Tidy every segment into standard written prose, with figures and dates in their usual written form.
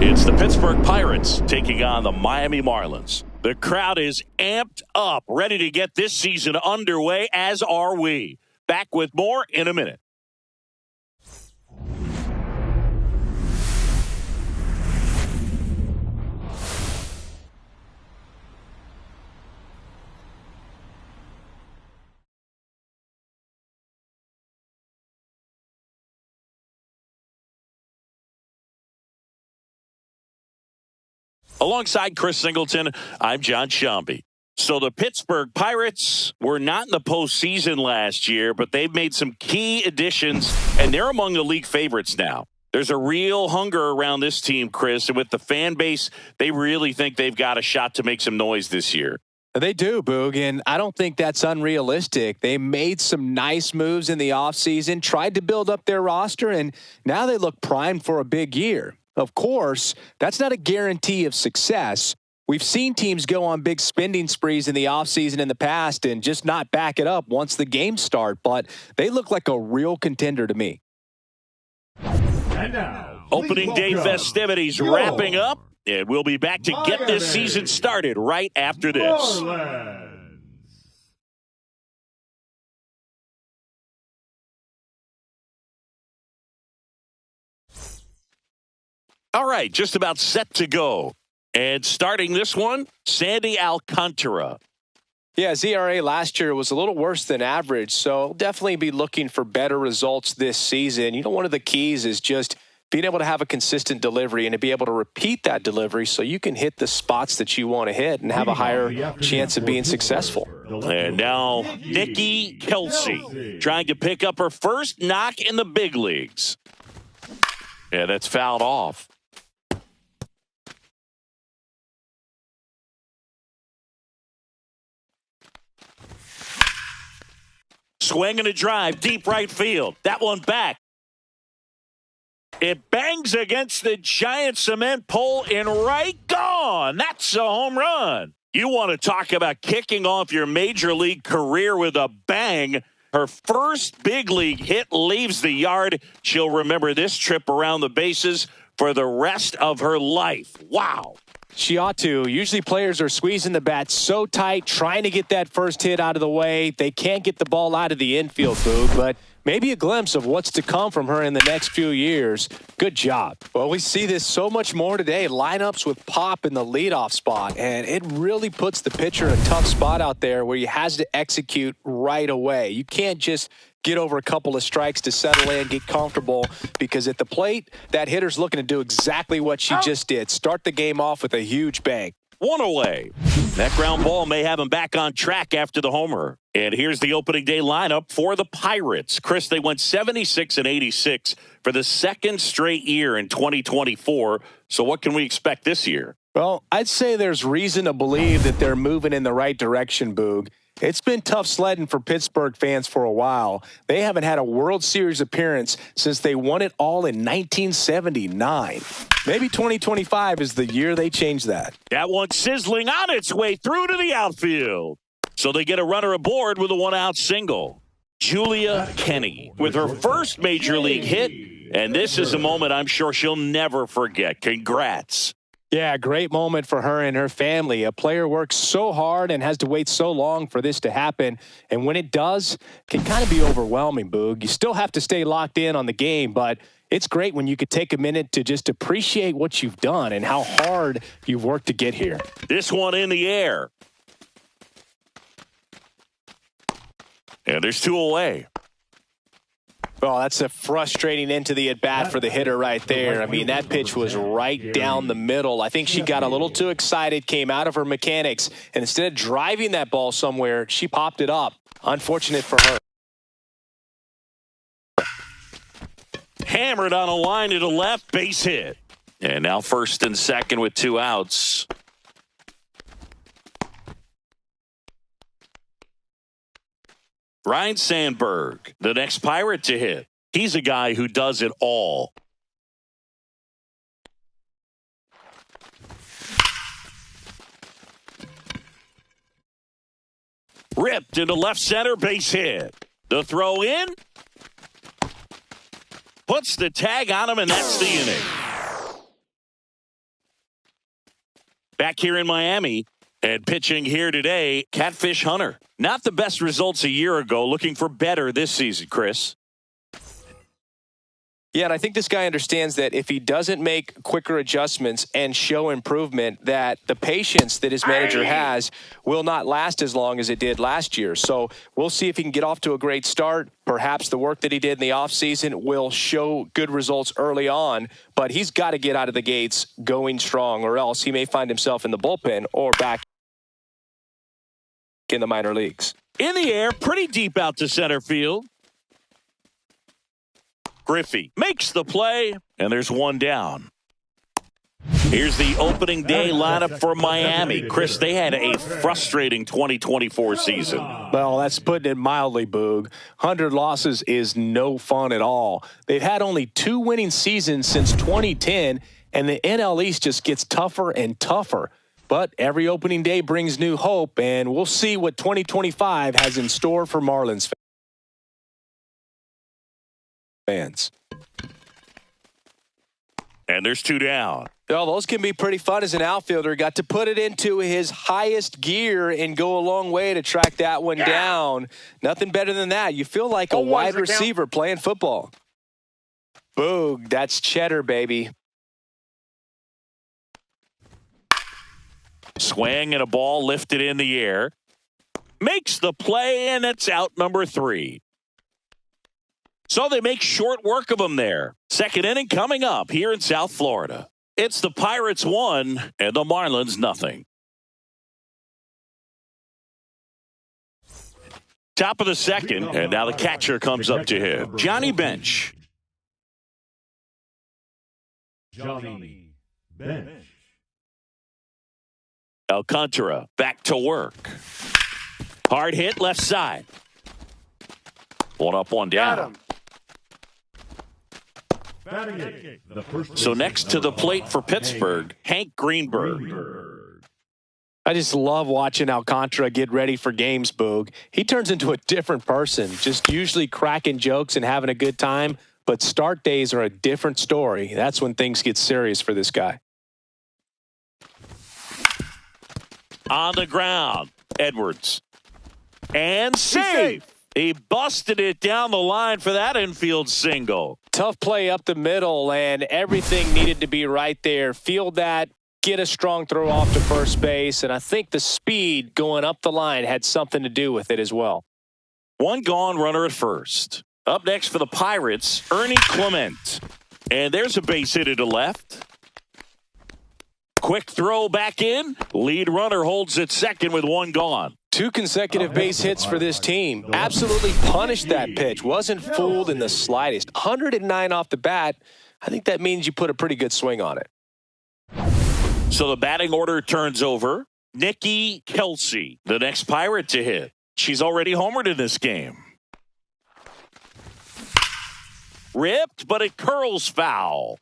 It's the Pittsburgh Pirates taking on the Miami Marlins. The crowd is amped up, ready to get this season underway, as are we. Back with more in a minute. Alongside Chris Singleton, I'm John Shambi. So the Pittsburgh Pirates were not in the postseason last year, but they've made some key additions, and they're among the league favorites now. There's a real hunger around this team, Chris, and with the fan base, they really think they've got a shot to make some noise this year. They do, Boog, and I don't think that's unrealistic. They made some nice moves in the offseason, tried to build up their roster, and now they look primed for a big year. Of course, that's not a guarantee of success. We've seen teams go on big spending sprees in the offseason in the past and just not back it up once the games start, but they look like a real contender to me. And now, opening day festivities wrapping up, and we'll be back to get this season started right after this. Marlins. All right, just about set to go. And starting this one, Sandy Alcantara. Yeah, ZRA last year was a little worse than average, so definitely be looking for better results this season. You know, one of the keys is just being able to have a consistent delivery and to be able to repeat that delivery so you can hit the spots that you want to hit and have a higher chance of being successful. And now Nikki Kelsey trying to pick up her first knock in the big leagues. Yeah, that's fouled off. Swing and a drive, deep right field. That one back. It bangs against the giant cement pole in right. Gone. That's a home run. You want to talk about kicking off your major league career with a bang. Her first big league hit leaves the yard. She'll remember this trip around the bases for the rest of her life. Wow. She ought to. Usually players are squeezing the bat so tight, trying to get that first hit out of the way. They can't get the ball out of the infield, Boog, but maybe a glimpse of what's to come from her in the next few years. Good job. Well, we see this so much more today. Lineups with pop in the leadoff spot, and it really puts the pitcher in a tough spot out there where he has to execute right away. You can't just get over a couple of strikes to settle in, get comfortable, because at the plate, that hitter's looking to do exactly what she just did. Start the game off with a huge bang. One away. That ground ball may have him back on track after the homer. And here's the opening day lineup for the Pirates. Chris, they went 76 and 86 for the second straight year in 2024. So what can we expect this year? Well, I'd say there's reason to believe that they're moving in the right direction, Boog. It's been tough sledding for Pittsburgh fans for a while. They haven't had a World Series appearance since they won it all in 1979. Maybe 2025 is the year they change that. That one sizzling on its way through to the outfield. So they get a runner aboard with a one-out single. Julia Kenny with her first major league hit. And this is a moment I'm sure she'll never forget. Congrats. Yeah, great moment for her and her family. A player works so hard and has to wait so long for this to happen. And when it does, it can kind of be overwhelming, Boog. You still have to stay locked in on the game, but it's great when you could take a minute to just appreciate what you've done and how hard you've worked to get here. This one in the air. And there's two away. Oh, that's a frustrating end to the at-bat for the hitter right there. I mean, that pitch was right down the middle. I think she got a little too excited, came out of her mechanics, and instead of driving that ball somewhere, she popped it up. Unfortunate for her. Hammered on a line to the left, base hit. And now first and second with two outs. Ryan Sandberg, the next Pirate to hit. He's a guy who does it all. Ripped into left center, base hit. The throw in. Puts the tag on him, and that's the inning. Back here in Miami and pitching here today, Catfish Hunter. Not the best results a year ago, looking for better this season, Chris. Yeah, and I think this guy understands that if he doesn't make quicker adjustments and show improvement, that the patience that his manager has will not last as long as it did last year. So we'll see if he can get off to a great start. Perhaps the work that he did in the offseason will show good results early on, but he's got to get out of the gates going strong, or else he may find himself in the bullpen or back in the minor leagues. In the air, pretty deep out to center field. Griffey makes the play, and there's one down. Here's the opening day lineup for Miami. Chris, they had a frustrating 2024 season. Well, that's putting it mildly, Boog. 100 losses is no fun at all. They've had only 2 winning seasons since 2010, and the NL East just gets tougher and tougher. But every opening day brings new hope, and we'll see what 2025 has in store for Marlins fans. And there's 2 down. Oh, those can be pretty fun as an outfielder. Got to put it into his highest gear and go a long way to track that one down. Nothing better than that. You feel like a wide receiver playing football. Boog, that's cheddar, baby. Swing and a ball lifted in the air. Makes the play, and it's out number 3. So they make short work of him there. Second inning coming up here in South Florida. It's the Pirates 1 and the Marlins nothing. Top of the second, and now the catcher comes up to him. Johnny Bench. Johnny Bench. Alcantara back to work. Hard hit left side. 1 up, 1 down. So next to the plate for Pittsburgh, Hank Greenberg. I just love watching Alcantara get ready for games, Boog. He turns into a different person, just usually cracking jokes and having a good time. But start days are a different story. That's when things get serious for this guy. On the ground, Edwards. And safe. He busted it down the line for that infield single. Tough play up the middle, and everything needed to be right there. Field that, get a strong throw off to first base, and I think the speed going up the line had something to do with it as well. 1 gone, runner at first. Up next for the Pirates, Ernie Clement. And there's a base hit to left. Quick throw back in. Lead runner holds at second with 1 gone. 2 consecutive base hits for this team. Absolutely punished that pitch. Wasn't fooled in the slightest. 109 off the bat. I think that means you put a pretty good swing on it. So the batting order turns over. Nikki Kelsey, the next Pirate to hit. She's already homered in this game. Ripped, but it curls foul.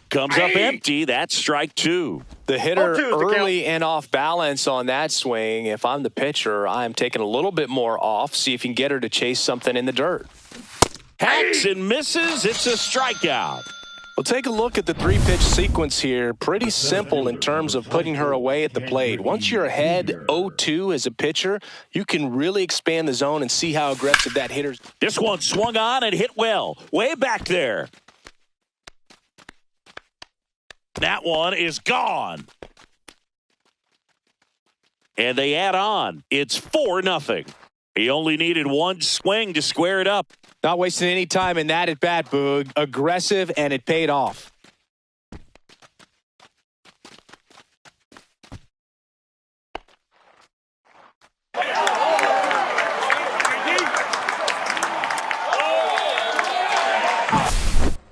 Comes up empty. That's strike 2. The hitter early and off balance on that swing. If I'm the pitcher, I'm taking a little bit more off. See if you can get her to chase something in the dirt. Hacks and misses. It's a strikeout. Well, take a look at the 3-pitch sequence here. Pretty simple in terms of putting her away at the plate. Once you're ahead 0-2 as a pitcher, you can really expand the zone and see how aggressive that hitter's. This one swung on and hit well. Way back there. That one is gone. And they add on. It's 4-0. He only needed 1 swing to square it up. Not wasting any time in that at bat, Boog. Aggressive, and it paid off.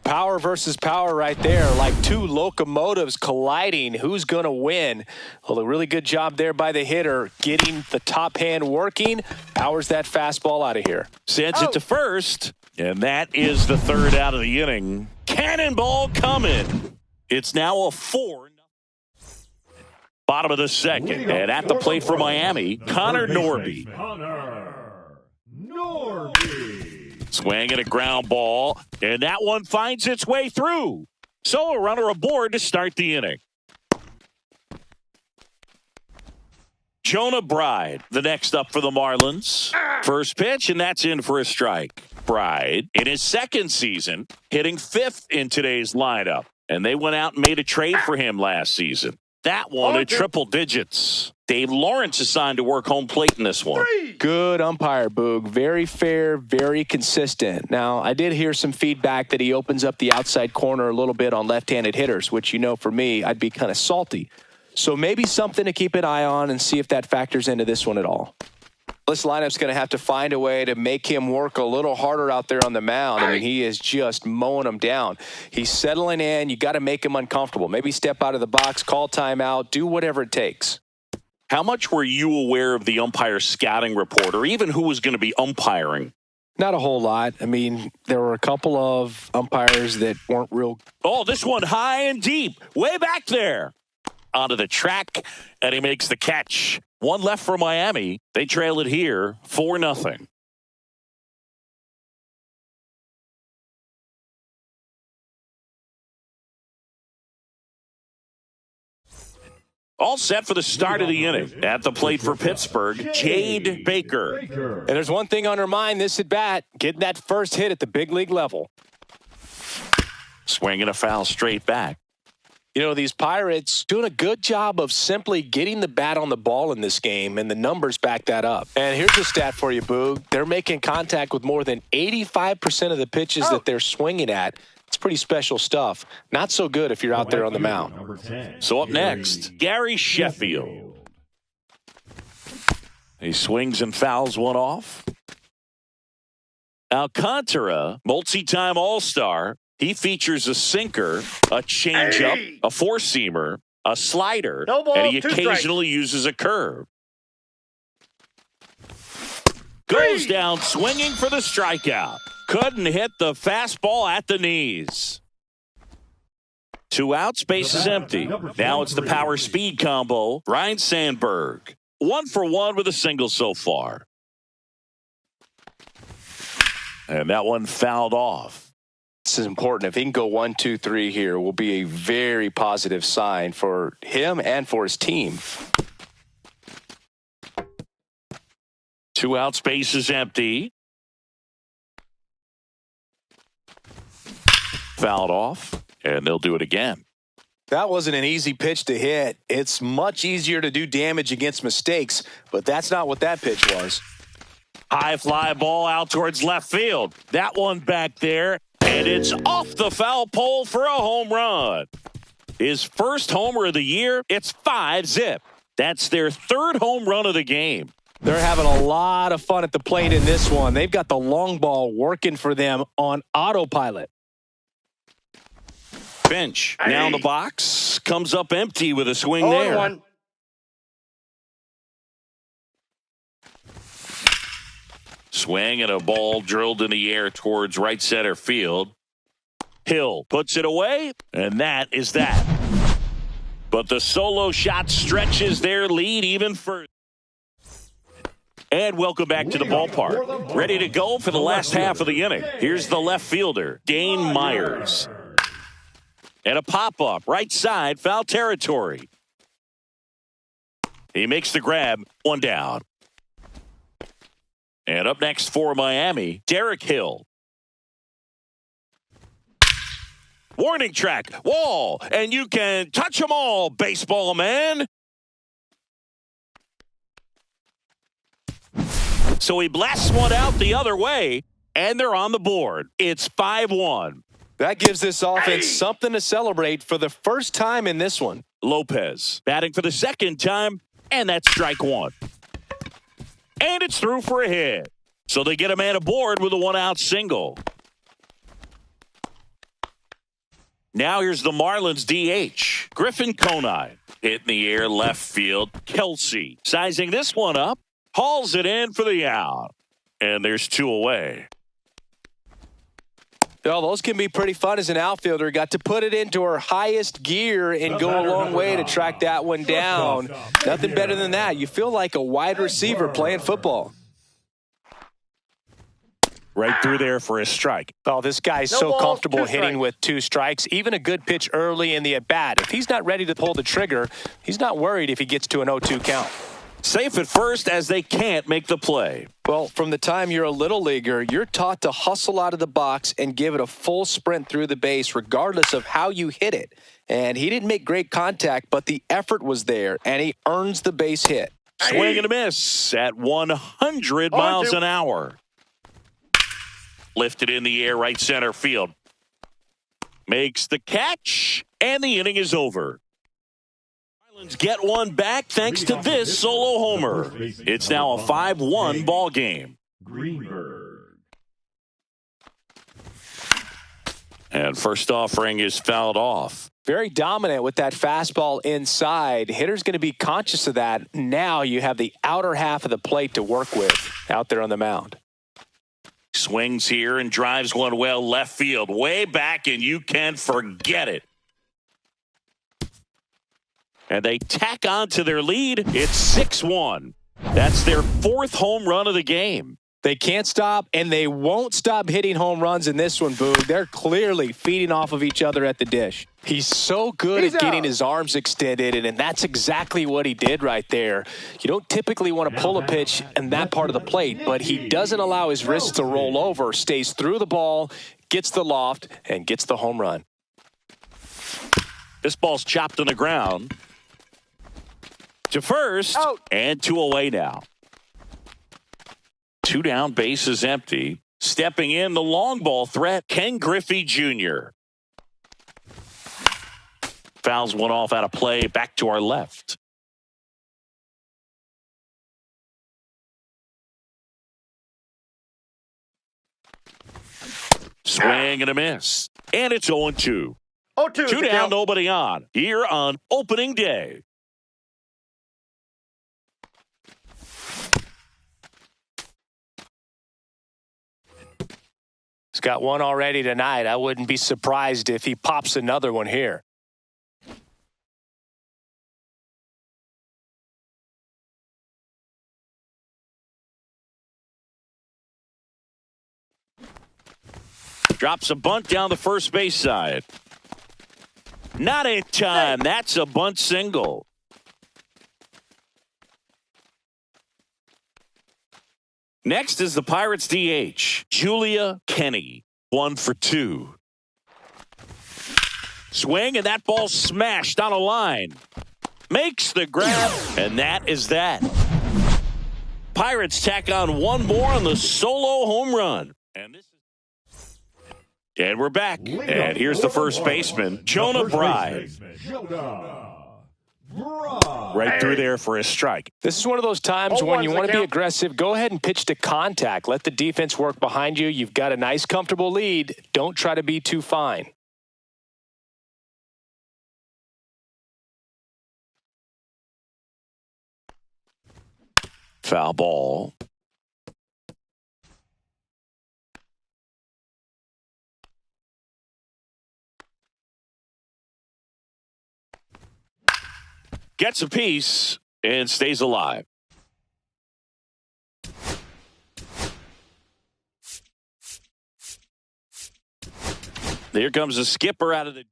Power versus power right there, like 2 locomotives colliding. Who's going to win? Well, a really good job there by the hitter, getting the top hand working. Powers that fastball out of here. Sends it to first, and that is the 3rd out of the inning. Cannonball coming. It's now a 4. Bottom of the second, and at the plate for Miami, Connor Norby. Connor Norby. Swinging a ground ball, and that one finds its way through. So a runner aboard to start the inning. Jonah Bride, the next up for the Marlins. First pitch, and that's in for a strike. Bride, in his second season, hitting 5th in today's lineup. And they went out and made a trade for him last season. That one at triple digits. Dave Lawrence assigned to work home plate in this one. Good umpire, Boog. Very fair, very consistent. Now, I did hear some feedback that he opens up the outside corner a little bit on left-handed hitters, which, you know, for me, I'd be kind of salty. So maybe something to keep an eye on and see if that factors into this one at all. This lineup's going to have to find a way to make him work a little harder out there on the mound. I mean, he is just mowing them down. He's settling in. You got to make him uncomfortable. Maybe step out of the box, call timeout, do whatever it takes. How much were you aware of the umpire scouting report, or even who was going to be umpiring? Not a whole lot. I mean, there were a couple of umpires that weren't real. Oh, this one high and deep, way back there. Onto the track, and he makes the catch. One left for Miami. They trail it here 4-0. All set for the start of the inning. At the plate for Pittsburgh, Jade Baker. And there's one thing on her mind this at bat, getting that first hit at the big league level. Swinging a foul straight back. You know, these Pirates doing a good job of simply getting the bat on the ball in this game, and the numbers back that up. And here's a stat for you, Boog. They're making contact with more than 85% of the pitches that they're swinging at. It's pretty special stuff. Not so good if you're out there on the mound. So up next, Gary Sheffield. He swings and fouls one off. Alcantara, multi-time All-Star. He features a sinker, a changeup, a four-seamer, a slider, and he occasionally uses a curve. Goes down swinging for the strikeout. Couldn't hit the fastball at the knees. 2 outs, base is empty. Now it's the power speed combo. Ryan Sandberg, 1 for 1 with a single so far. And that one fouled off. This is important. If he can go 1, 2, 3 here, will be a very positive sign for him and for his team. 2 outs, base is empty. Fouled off, and they'll do it again. That wasn't an easy pitch to hit. It's much easier to do damage against mistakes, but that's not what that pitch was. High fly ball out towards left field. That one back there, and it's off the foul pole for a home run. His first homer of the year, it's 5-zip. That's their 3rd home run of the game. They're having a lot of fun at the plate in this one. They've got the long ball working for them on autopilot. Finch now in the box, comes up empty with a swing there. 1. Swing and a ball drilled in the air towards right center field. Hill puts it away, and that is that. But the solo shot stretches their lead even further. And welcome back to the ballpark. Ready to go for the last half of the inning. Here's the left fielder, Dane Myers. And a pop-up, right side, foul territory. He makes the grab, 1 down. And up next for Miami, Derek Hill. Warning track, wall, and you can touch them all, baseball man. So he blasts one out the other way, and they're on the board. It's 5-1. That gives this offense something to celebrate for the first time in this one. Lopez batting for the second time, and that's strike 1. And it's through for a hit. So they get a man aboard with a 1-out single. Now here's the Marlins DH, Griffin Conine. Hit in the air left field. Kelsey sizing this one up, hauls it in for the out. And there's 2 away. Oh, those can be pretty fun as an outfielder. Got to put it into her highest gear and go a long way to track that one down. Nothing better than that. You feel like a wide receiver playing football. Right through there for a strike. Oh, this guy's so comfortable hitting with 2 strikes. Even a good pitch early in the at-bat. If he's not ready to pull the trigger, he's not worried if he gets to an 0-2 count. Safe at first as they can't make the play. Well, from the time you're a little leaguer, you're taught to hustle out of the box and give it a full sprint through the base regardless of how you hit it. And he didn't make great contact, but the effort was there, and he earns the base hit. Swing and a miss at 100 miles an hour. Lifted in the air, right center field. Makes the catch, and the inning is over. Marlins get one back thanks to this solo homer. It's now a 5-1 ball game. Greenberg. And first offering is fouled off. Very dominant with that fastball inside. Hitter's going to be conscious of that. Now you have the outer half of the plate to work with out there on the mound. Swings here and drives one well left field. Way back, and you can forget it. And they tack on to their lead. It's 6-1. That's their 4th home run of the game. They can't stop, and they won't stop hitting home runs in this one, Boog. They're clearly feeding off of each other at the dish. He's so good at getting his arms extended, and that's exactly what he did right there. You don't typically want to pull a pitch in that part of the plate, but he doesn't allow his wrists to roll over, stays through the ball, gets the loft, and gets the home run. This ball's chopped on the ground. To first, and 2 away now. 2 down, base is empty. Stepping in, the long ball threat, Ken Griffey Jr. Fouls one off out of play, back to our left. Swing and a miss. And it's 0-2. 0-2. 2 down, nobody on. Here on opening day. He's got one already tonight. I wouldn't be surprised if he pops another one here. Drops a bunt down the first base side. Not in time. That's a bunt single. Next is the Pirates DH, Julia Kenny, 1 for 2. Swing, and that ball smashed on a line. Makes the grab, and that is that. Pirates tack on one more on the solo home run. And we're back. And here's the first baseman, Jonah Bride. Right through there for a strike. This is one of those times when you want to be aggressive. Go ahead and pitch to contact. Let the defense work behind you. You've got a nice, comfortable lead. Don't try to be too fine. Foul ball. Gets a piece and stays alive. There comes a skipper out of the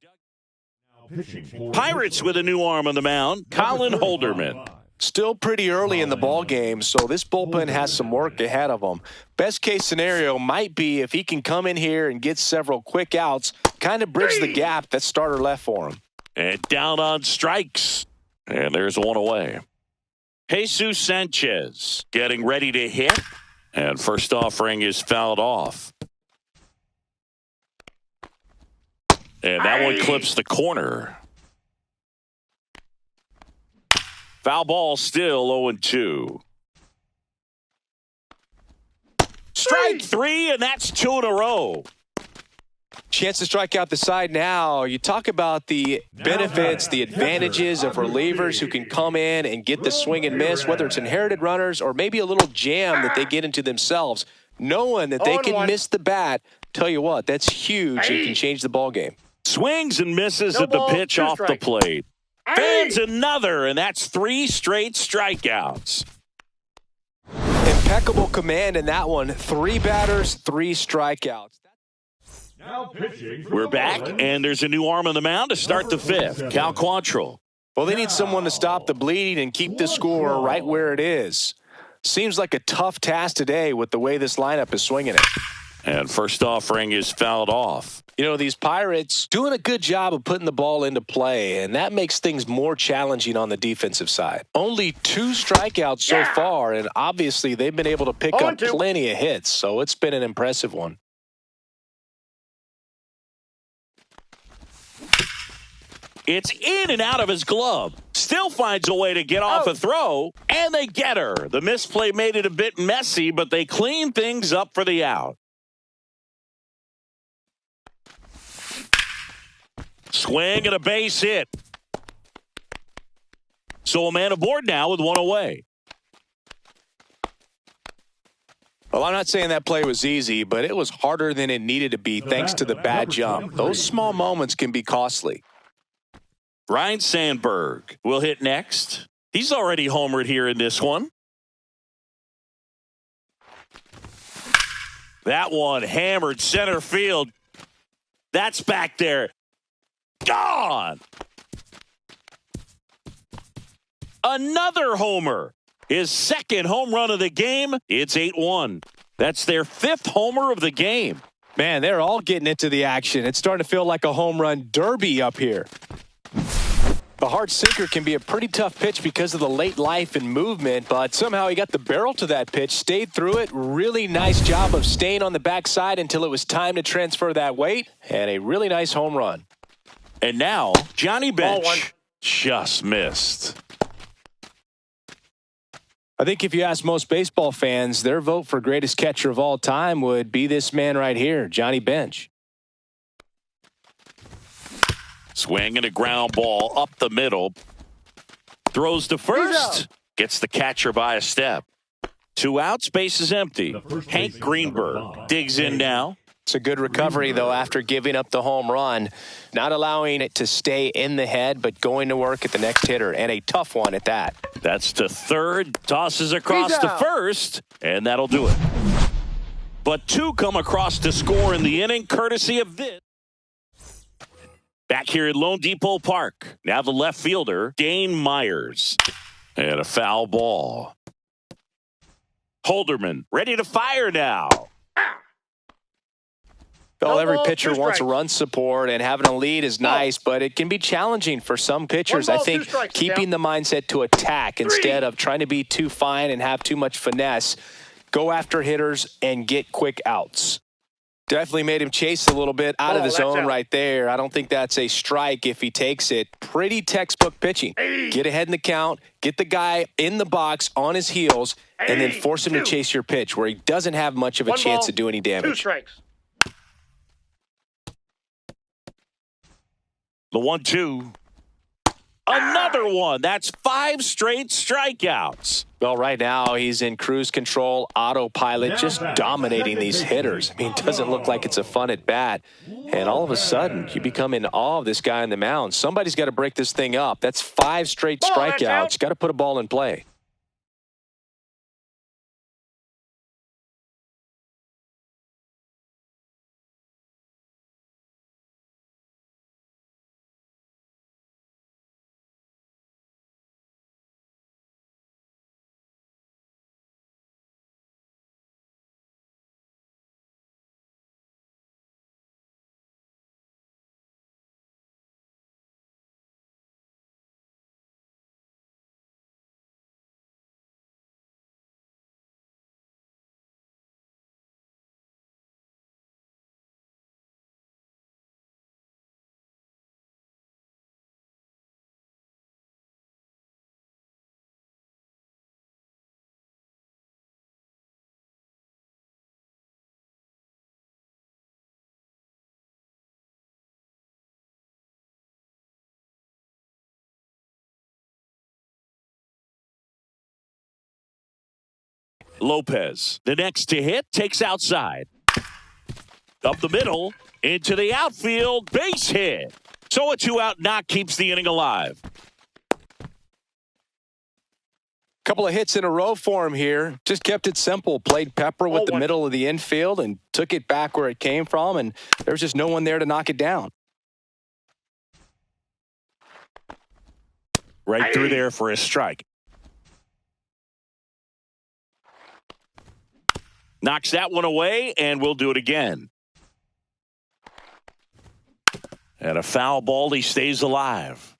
Pirates with a new arm on the mound, Colin Holderman. Still pretty early in the ball game, so this bullpen has some work ahead of them. Best case scenario might be if he can come in here and get several quick outs, kind of bridge the gap that starter left for him. And down on strikes. And there's one away. Jesus Sanchez getting ready to hit. And first offering is fouled off. And that one clips the corner. Foul ball still 0-2. Strike 3, and that's 2 in a row. Chance to strike out the side now. You talk about the benefits, the advantages of relievers who can come in and get the swing and miss, whether it's inherited runners or maybe a little jam that they get into themselves. Knowing that they can miss the bat, Tell you what, that's huge. It can change the ball game. Swings and misses No at the ball, pitch 2 off the strikes. plate. Fans another, and that's 3 straight strikeouts. Impeccable command in that one. 3 batters, 3 strikeouts. Now pitching for We're the back, Marlins, and there's a new arm on the mound to start the 5th. Cal Quantrill. Well, they need someone to stop the bleeding and keep the score right where it is. Seems like a tough task today with the way this lineup is swinging it. And first offering is fouled off. You know, these Pirates doing a good job of putting the ball into play, and that makes things more challenging on the defensive side. Only 2 strikeouts so far, and obviously they've been able to pick up plenty of hits, so it's been an impressive one. It's in and out of his glove. Still finds a way to get off a throw, and they get her. The misplay made it a bit messy, but they clean things up for the out. Swing and a base hit. So a man aboard now with 1 away. Well, I'm not saying that play was easy, but it was harder than it needed to be thanks to the bad jump. Those small moments can be costly. Ryan Sandberg will hit next. He's already homered here in this one. That one hammered center field. That's back there. Gone. Another homer. His 2nd home run of the game. It's 8-1. That's their 5th homer of the game. Man, they're all getting into the action. It's starting to feel like a home run derby up here. The hard sinker can be a pretty tough pitch because of the late life and movement, but somehow he got the barrel to that pitch, stayed through it. Really nice job of staying on the backside until it was time to transfer that weight, and a really nice home run. And now, Johnny Bench just missed. I think if you ask most baseball fans, their vote for greatest catcher of all time would be this man right here, Johnny Bench. Swing and a ground ball up the middle. Throws to first. Gets the catcher by a step. 2 outs, base is empty. Hank Greenberg digs in now. It's a good recovery, though, after giving up the home run. Not allowing it to stay in the head, but going to work at the next hitter, and a tough one at that. That's to third. Tosses across to first, and that'll do it. But 2 come across to score in the inning, courtesy of this. Back here at Lone Depot Park. Now the left fielder, Dane Myers. And a foul ball. Holderman ready to fire now. Well, every pitcher wants run support, and having a lead is nice, but it can be challenging for some pitchers. I think keeping the mindset to attack instead of trying to be too fine and have too much finesse, go after hitters and get quick outs. Definitely made him chase a little bit out of the zone right there. I don't think that's a strike if he takes it. Pretty textbook pitching. Get ahead in the count, get the guy in the box on his heels, and then force him to chase your pitch where he doesn't have much of a chance to do any damage. 2 strikes. The 1-2. Another one. That's 5 straight strikeouts. Well, right now he's in cruise control, autopilot, just dominating these hitters. I mean, it doesn't look like it's a fun at bat. And all of a sudden, you become in awe of this guy on the mound. Somebody's got to break this thing up. That's 5 straight strikeouts. Got to put a ball in play. Lopez, the next to hit, takes outside. Up the middle, into the outfield, base hit. So a 2-out knock keeps the inning alive. Couple of hits in a row for him here. Just kept it simple. Played pepper with the middle of the infield and took it back where it came from, and there was just no one there to knock it down. Right through there for a strike. Knocks that one away, and we'll do it again. And a foul ball, he stays alive.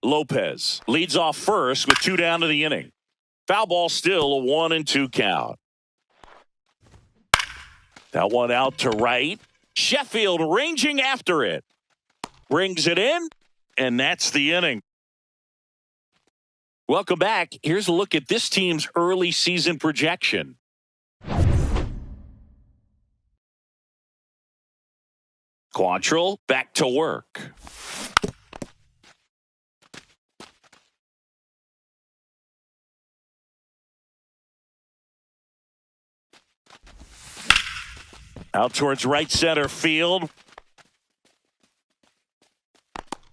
Lopez leads off first with 2 down to the inning. Foul ball, still a 1-2 count. That one out to right. Sheffield ranging after it. Brings it in, and that's the inning. Welcome back. Here's a look at this team's early season projection. Quantrill back to work. Out towards right center field.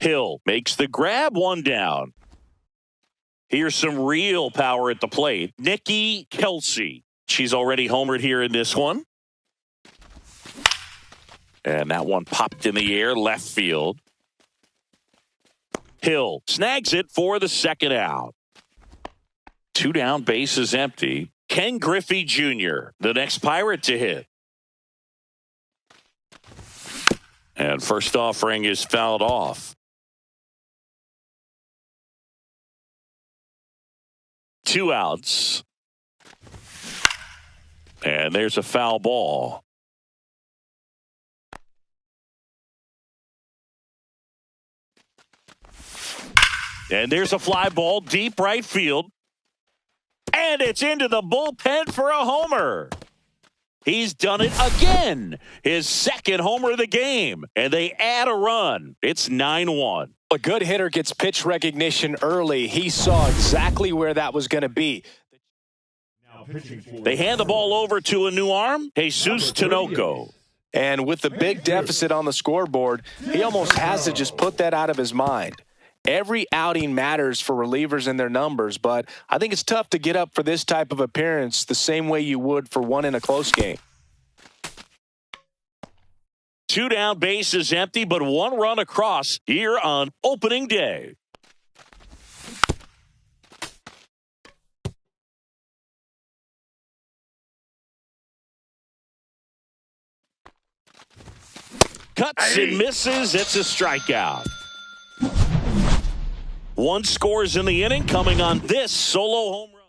Hill makes the grab, 1 down. Here's some real power at the plate. Nikki Kelsey. She's already homered here in this one. And that one popped in the air, left field. Hill snags it for the 2nd out. 2 down, base is empty. Ken Griffey Jr., the next Pirate to hit. And first offering is fouled off. 2 outs. And there's a foul ball. And there's a fly ball deep right field. And it's into the bullpen for a homer. He's done it again. His 2nd homer of the game. And they add a run. It's 9-1. A good hitter gets pitch recognition early. He saw exactly where that was going to be. They hand the ball over to a new arm, Jesus Tinoco. And with the big deficit on the scoreboard, he almost has to just put that out of his mind. Every outing matters for relievers and their numbers, but I think it's tough to get up for this type of appearance the same way you would for one in a close game. 2 down, base is empty, but 1 run across here on opening day. Cuts and misses. It's a strikeout. 1 scores in the inning, coming on this solo home run.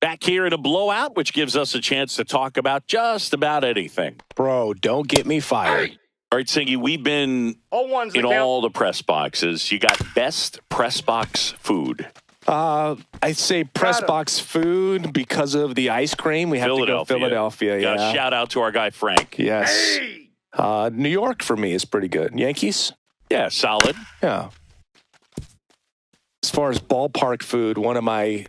Back here in a blowout, which gives us a chance to talk about just about anything. Bro, don't get me fired. All right, Singy, we've been in all the press boxes. You got best press box food. I say press box food because of the ice cream. We have to go Philadelphia. Yeah. Yeah. Shout out to our guy Frank. Yes. New York for me is pretty good. Yankees? Yeah, solid. Yeah. As far as ballpark food, one of my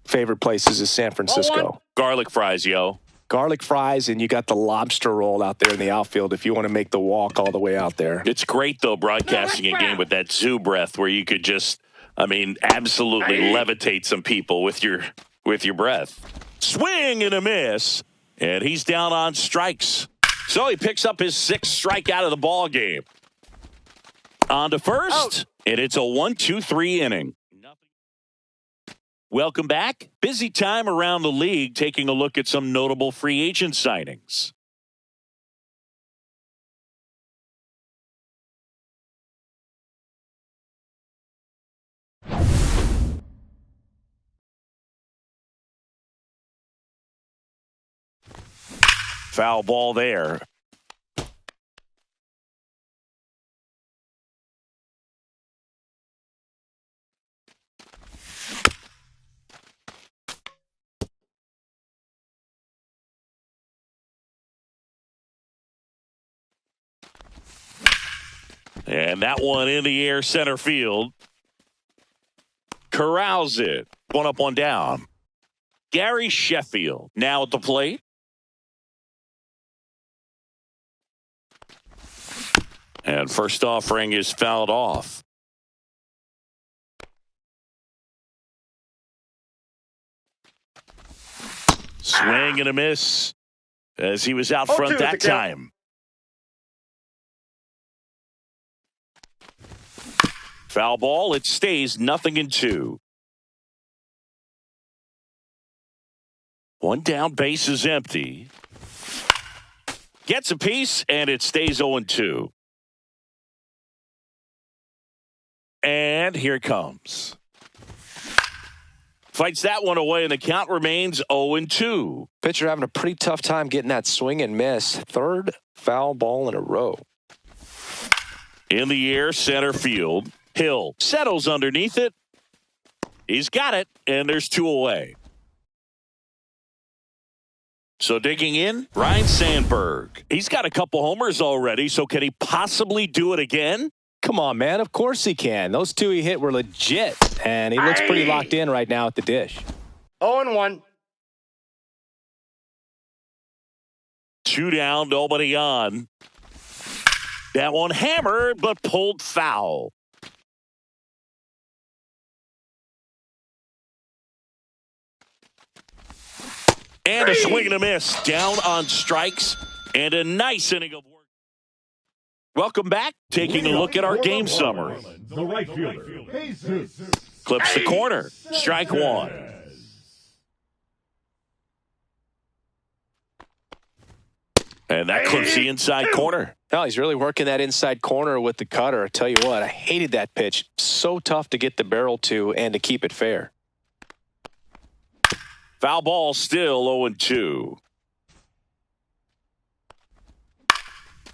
favorite places is San Francisco. Garlic fries, yo. Garlic fries, and you got the lobster roll out there in the outfield if you want to make the walk all the way out there. It's great, though, broadcasting a game with that zoo breath where you could just, absolutely levitate some people with your breath. Swing and a miss, and he's down on strikes. So he picks up his 6th strikeout of the ball game. On to first, and it's a 1-2-3 inning. Welcome back. Busy time around the league, taking a look at some notable free agent signings. Foul ball there. And that one in the air center field. Corrals it. 1 up, 1 down. Gary Sheffield now at the plate. And first offering is fouled off. Swing and a miss as he was out front that time. Foul ball. It stays 0-2. One down, base is empty. Gets a piece, and it stays 0-2. And here it comes. Fights that one away, and the count remains 0-2. Pitcher having a pretty tough time getting that swing and miss. Third foul ball in a row. In the air, center field. Hill settles underneath it. He's got it, and there's 2 away. So digging in, Ryan Sandberg. He's got a couple homers already, so can he possibly do it again? Come on, man. Of course he can. Those 2 he hit were legit, and he looks pretty locked in right now at the dish. 0-1. 2 down, nobody on. That one hammered, but pulled foul. And a swing and a miss. Down on strikes, and a nice inning of work. Welcome back. Taking a look at our game summary. The right fielder, Jesus. Clips the corner. Strike one. And that clips the inside corner. Oh, he's really working that inside corner with the cutter. I tell you what, I hated that pitch. So tough to get the barrel to and to keep it fair. Foul ball, still 0-2.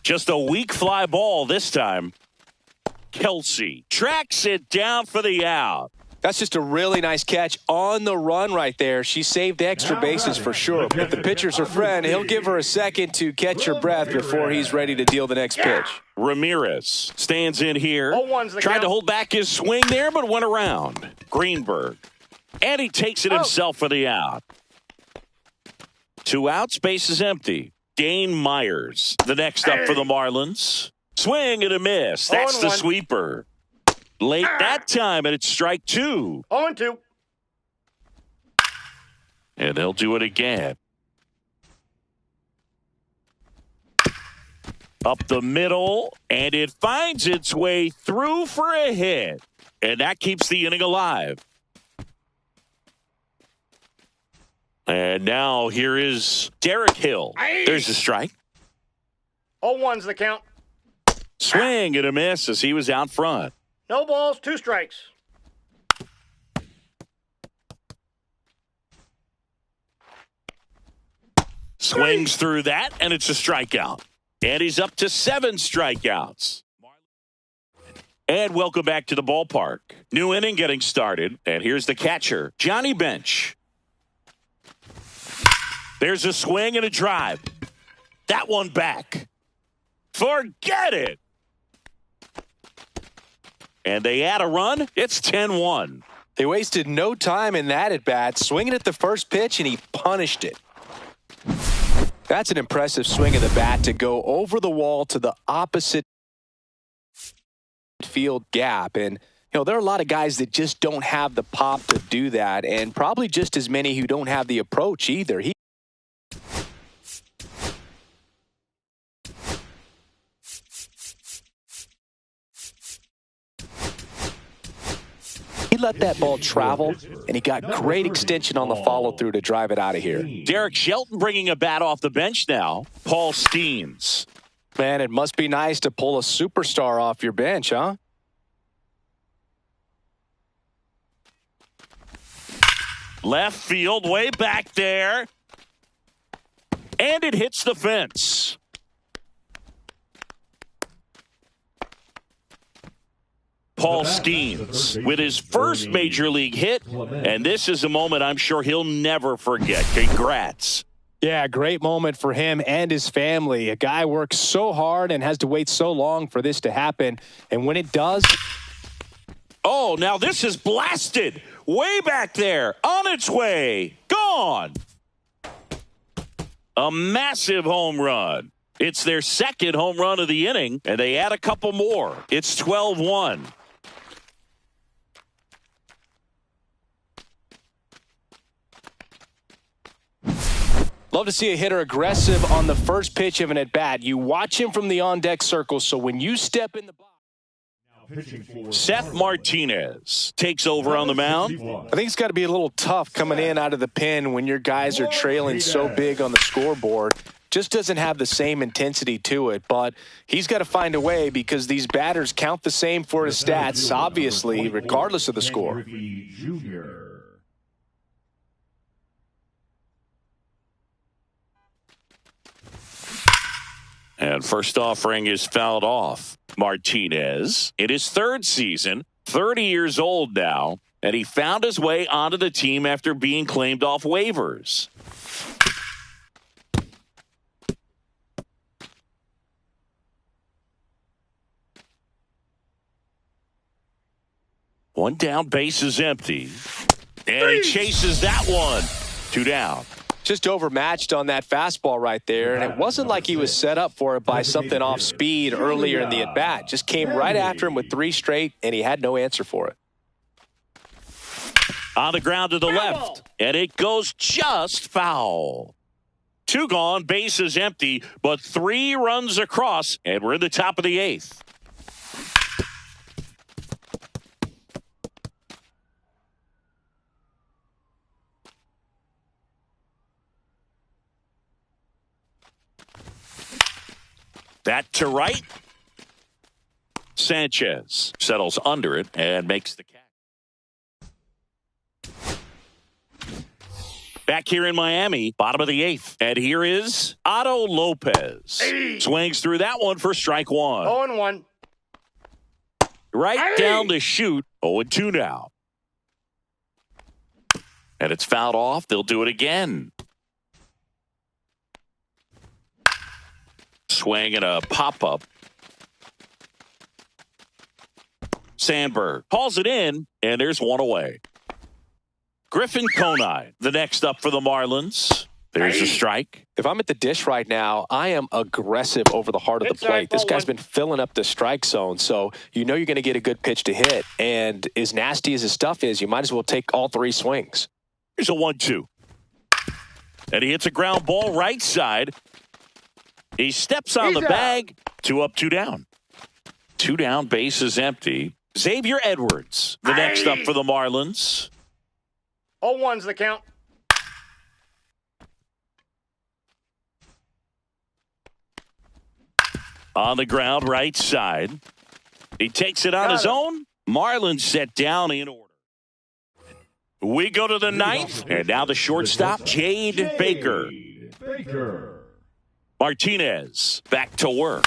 Just a weak fly ball this time. Kelsey tracks it down for the out. That's just a really nice catch on the run right there. She saved extra bases for sure. If the pitcher's her friend, he'll give her a second to catch her breath before he's ready to deal the next pitch. Ramirez stands in here. Tried to hold back his swing there, but went around. Greenberg. And he takes it himself for the out. 2 outs, base is empty. Dane Myers, the next up for the Marlins. Swing and a miss. That's the sweeper. Late that time, and it's strike 2. 0-2. And they'll do it again. Up the middle, and it finds its way through for a hit. And that keeps the inning alive. And now here is Derek Hill. There's a strike. 0-1's the count. Swing and a miss as he was out front. No balls, 2 strikes. Swings through that, and it's a strikeout. And he's up to 7 strikeouts. And welcome back to the ballpark. New inning getting started. And here's the catcher, Johnny Bench. There's a swing and a drive. That one back. Forget it. And they add a run. It's 10-1. They wasted no time in that at bat, swinging at the first pitch, and he punished it. That's an impressive swing of the bat to go over the wall to the opposite field gap. And, you know, there are a lot of guys that just don't have the pop to do that, and probably just as many who don't have the approach either. He let that ball travel, and he got great extension on the follow-through to drive it out of here. Derek Shelton bringing a bat off the bench now. Paul Steens. Man, it must be nice to pull a superstar off your bench, huh? Left field, way back there. And it hits the fence. Paul Steens with his first major league hit, and this is a moment I'm sure he'll never forget. Congrats. Yeah, great moment for him and his family. A guy works so hard and has to wait so long for this to happen, and when it does... Oh, now this is blasted. Way back there, on its way, gone. A massive home run. It's their second home run of the inning, and they add a couple more. It's 12-1. Love to see a hitter aggressive on the first pitch of an at-bat. You watch him from the on-deck circle, so when you step in the box. Seth Martinez takes over on the mound. I think it's got to be a little tough coming in out of the pen when your guys are trailing so big on the scoreboard. Just doesn't have the same intensity to it, but he's got to find a way because these batters count the same for his stats, obviously, regardless of the score. And first offering is fouled off. Martinez, in his third season, 30 years old now, and he found his way onto the team after being claimed off waivers. One down, base is empty. And he chases that one. 2 down. Just overmatched on that fastball right there, and it wasn't like he was set up for it by something off speed earlier in the at-bat. Just came right after him with 3 straight, and he had no answer for it. On the ground to the left, and it goes just foul. 2 gone, base is empty, but 3 runs across, and we're in the top of the 8th. That to right. Sanchez settles under it and makes the catch. Back here in Miami, bottom of the 8th. And here is Otto Lopez. Swings through that one for strike 1. 0-1. Right down the chute. 0-2 now. And it's fouled off. They'll do it again. Swing and a pop-up. Sandberg hauls it in, and there's one away. Griffin Conine, the next up for the Marlins. There's a strike. If I'm at the dish right now, I am aggressive over the heart of the plate. This guy's been filling up the strike zone, so you know you're going to get a good pitch to hit. And as nasty as his stuff is, you might as well take all 3 swings. Here's a 1-2. And he hits a ground ball right side. He steps on the bag. 2 up, 2 down. 2 down, base is empty. Xavier Edwards, the next up for the Marlins. 0-1's the count. On the ground, right side. He takes it on his own. Marlins set down in order. We go to the 9th, and now the shortstop, Jade Baker. Martinez back to work.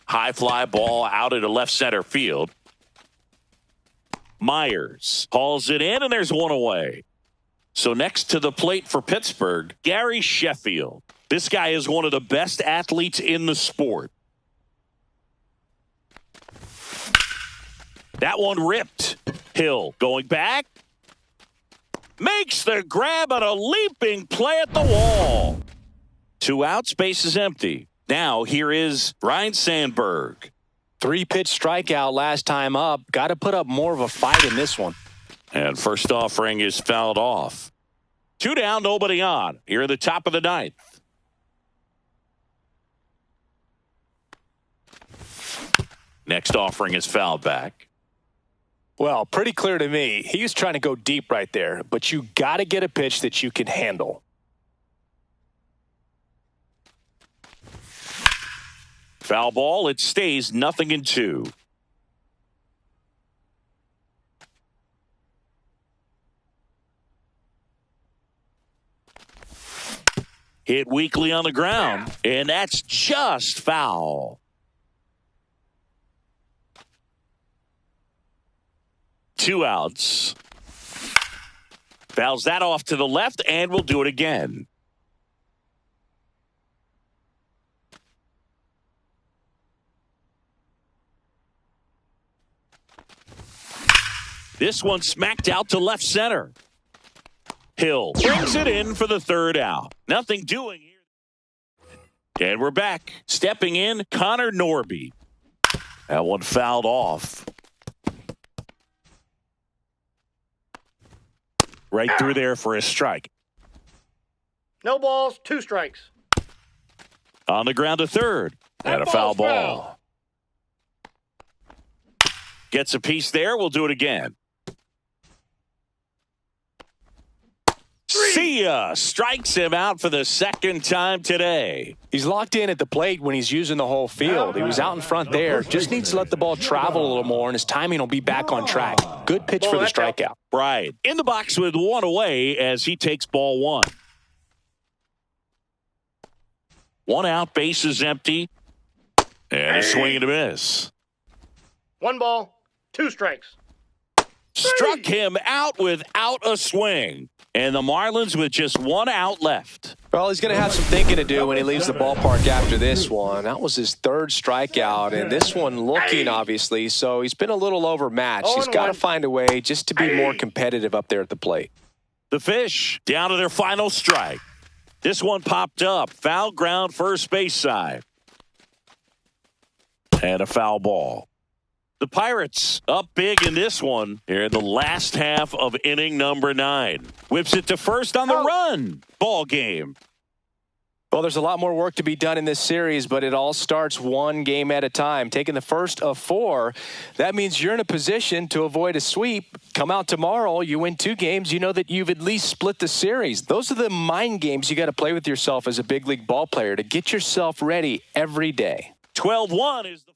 High fly ball out into left center field. Myers hauls it in, and there's one away. So next to the plate for Pittsburgh, Gary Sheffield. This guy is one of the best athletes in the sport. That one ripped. Hill going back. Makes the grab on a leaping play at the wall. 2 outs, base is empty. Now here is Ryne Sandberg. 3-pitch strikeout last time up. Got to put up more of a fight in this one. And first offering is fouled off. 2 down, nobody on. Here at the top of the 9th. Next offering is fouled back. Well, pretty clear to me. He was trying to go deep right there, but you got to get a pitch that you can handle. Foul ball, it stays 0-2. Hit weakly on the ground, and that's just foul. 2 outs. Fouls that off to the left, and we'll do it again. This one smacked out to left center. Hill brings it in for the 3rd out. Nothing doing here. And we're back. Stepping in, Connor Norby. That one fouled off. Right through there for a strike. No balls, 2 strikes. On the ground to third. And a foul ball. Gets a piece there. We'll do it again. See ya. Strikes him out for the second time today. He's locked in at the plate when he's using the whole field. He was out in front there. Just needs to let the ball travel a little more, and his timing will be back on track. Good pitch for the strikeout. Right. In the box with one away as he takes ball 1. 1 out, base is empty. And a swing and a miss. 1 ball, 2 strikes. Struck him out without a swing. And the Marlins with just 1 out left. Well, he's going to have some thinking to do when he leaves the ballpark after this one. That was his 3rd strikeout, and this one looking, obviously, so he's been a little overmatched. He's got to find a way just to be more competitive up there at the plate. The Fish down to their final strike. This one popped up. Foul ground, first base side. And a foul ball. The Pirates up big in this one here in the last half of inning number 9. Whips it to first on the run. Ball game. Well, there's a lot more work to be done in this series, but it all starts one game at a time. Taking the first of 4, that means you're in a position to avoid a sweep. Come out tomorrow, you win 2 games, you know that you've at least split the series. Those are the mind games you got to play with yourself as a big league ball player to get yourself ready every day. 12-1 is the